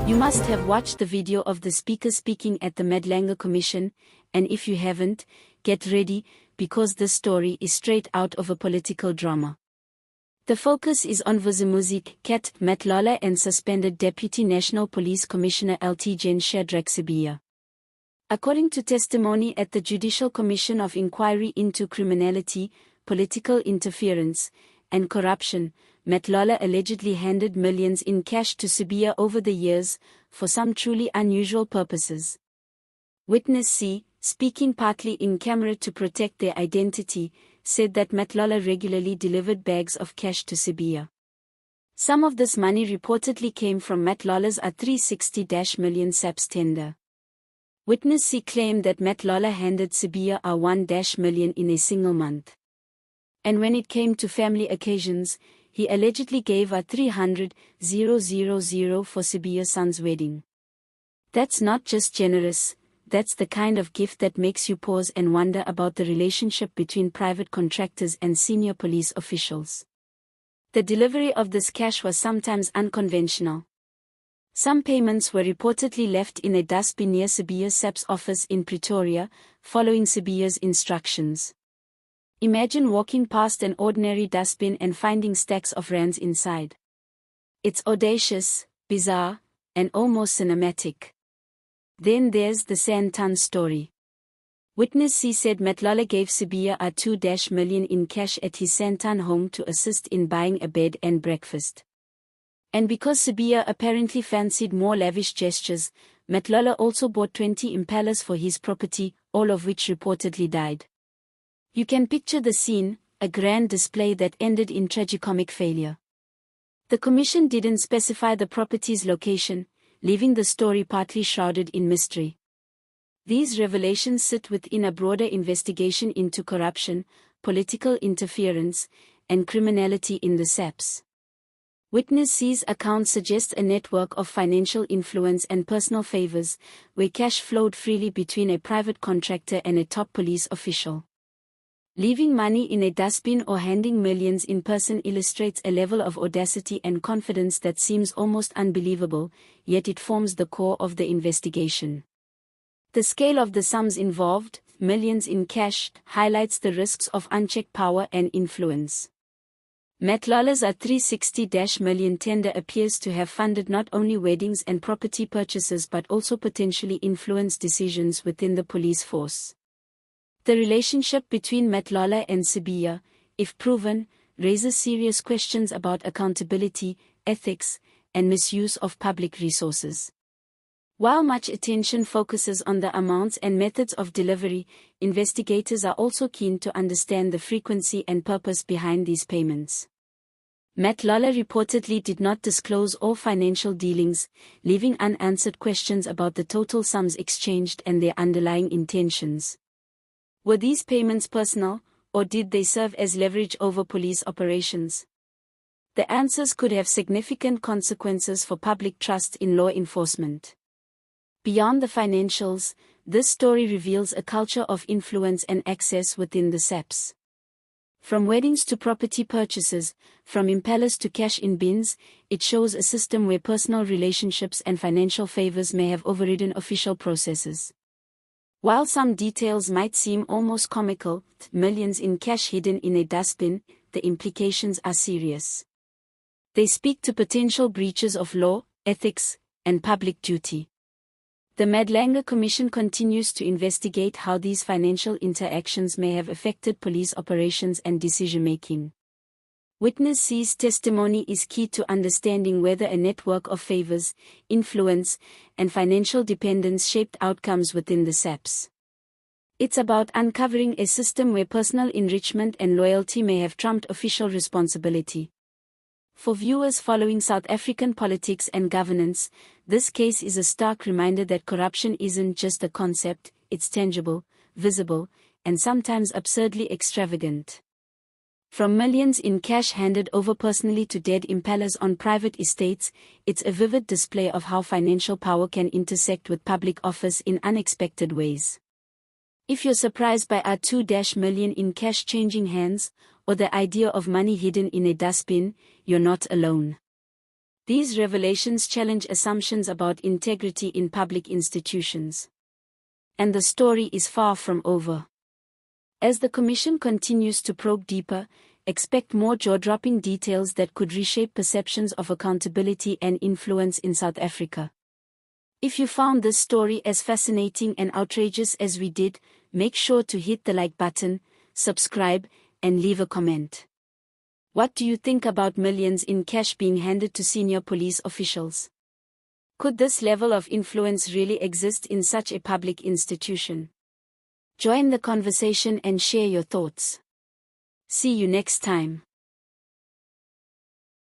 You must have watched the video of the speaker speaking at the Madlanga Commission, and if you haven't, get ready, because this story is straight out of a political drama. The focus is on Vusimuzi, Cat, Matlala and suspended Deputy National Police Commissioner Lt-Gen Shadrack Sibiya. According to testimony at the Judicial Commission of Inquiry into Criminality, Political Interference, and Corruption, Matlala allegedly handed millions in cash to Sibiya over the years, for some truly unusual purposes. Witness C, speaking partly in camera to protect their identity, said that Matlala regularly delivered bags of cash to Sibiya. Some of this money reportedly came from Matlala's A360 million SAPS tender. Witness C claimed that Matlala handed Sibiya A1 million in a single month. And when it came to family occasions, he allegedly gave A300,000 for Sibiya's son's wedding. That's not just generous, that's the kind of gift that makes you pause and wonder about the relationship between private contractors and senior police officials. The delivery of this cash was sometimes unconventional. Some payments were reportedly left in a dustbin near Sibiya SAPS office in Pretoria, following Sibiya's instructions. Imagine walking past an ordinary dustbin and finding stacks of rands inside. It's audacious, bizarre, and almost cinematic. Then there's the Santan story. Witness C said Matlala gave Sibiya A2 million in cash at his Santan home to assist in buying a bed and breakfast. And because Sibiya apparently fancied more lavish gestures, Matlala also bought 20 impalas for his property, all of which reportedly died. You can picture the scene, a grand display that ended in tragicomic failure. The commission didn't specify the property's location, leaving the story partly shrouded in mystery. These revelations sit within a broader investigation into corruption, political interference, and criminality in the SAPS. Witness C's account suggests a network of financial influence and personal favors, where cash flowed freely between a private contractor and a top police official. Leaving money in a dustbin or handing millions in person illustrates a level of audacity and confidence that seems almost unbelievable, yet it forms the core of the investigation. The scale of the sums involved, millions in cash, highlights the risks of unchecked power and influence. Matlala's A360 million tender appears to have funded not only weddings and property purchases but also potentially influenced decisions within the police force. The relationship between Matlala and Sibiya, if proven, raises serious questions about accountability, ethics, and misuse of public resources. While much attention focuses on the amounts and methods of delivery, investigators are also keen to understand the frequency and purpose behind these payments. Matlala reportedly did not disclose all financial dealings, leaving unanswered questions about the total sums exchanged and their underlying intentions. Were these payments personal, or did they serve as leverage over police operations? The answers could have significant consequences for public trust in law enforcement. Beyond the financials, this story reveals a culture of influence and access within the SAPS. From weddings to property purchases, from impalas to cash in bins, it shows a system where personal relationships and financial favors may have overridden official processes. While some details might seem almost comical, millions in cash hidden in a dustbin, the implications are serious. They speak to potential breaches of law, ethics, and public duty. The Madlanga Commission continues to investigate how these financial interactions may have affected police operations and decision-making. Witness C's testimony is key to understanding whether a network of favors, influence, and financial dependence shaped outcomes within the SAPS. It's about uncovering a system where personal enrichment and loyalty may have trumped official responsibility. For viewers following South African politics and governance, this case is a stark reminder that corruption isn't just a concept, it's tangible, visible, and sometimes absurdly extravagant. From millions in cash handed over personally to dead impalas on private estates, it's a vivid display of how financial power can intersect with public office in unexpected ways. If you're surprised by our $2 million in cash changing hands, or the idea of money hidden in a dustbin, you're not alone. These revelations challenge assumptions about integrity in public institutions. And the story is far from over. As the Commission continues to probe deeper, expect more jaw-dropping details that could reshape perceptions of accountability and influence in South Africa. If you found this story as fascinating and outrageous as we did, make sure to hit the like button, subscribe, and leave a comment. What do you think about millions in cash being handed to senior police officials? Could this level of influence really exist in such a public institution? Join the conversation and share your thoughts. See you next time.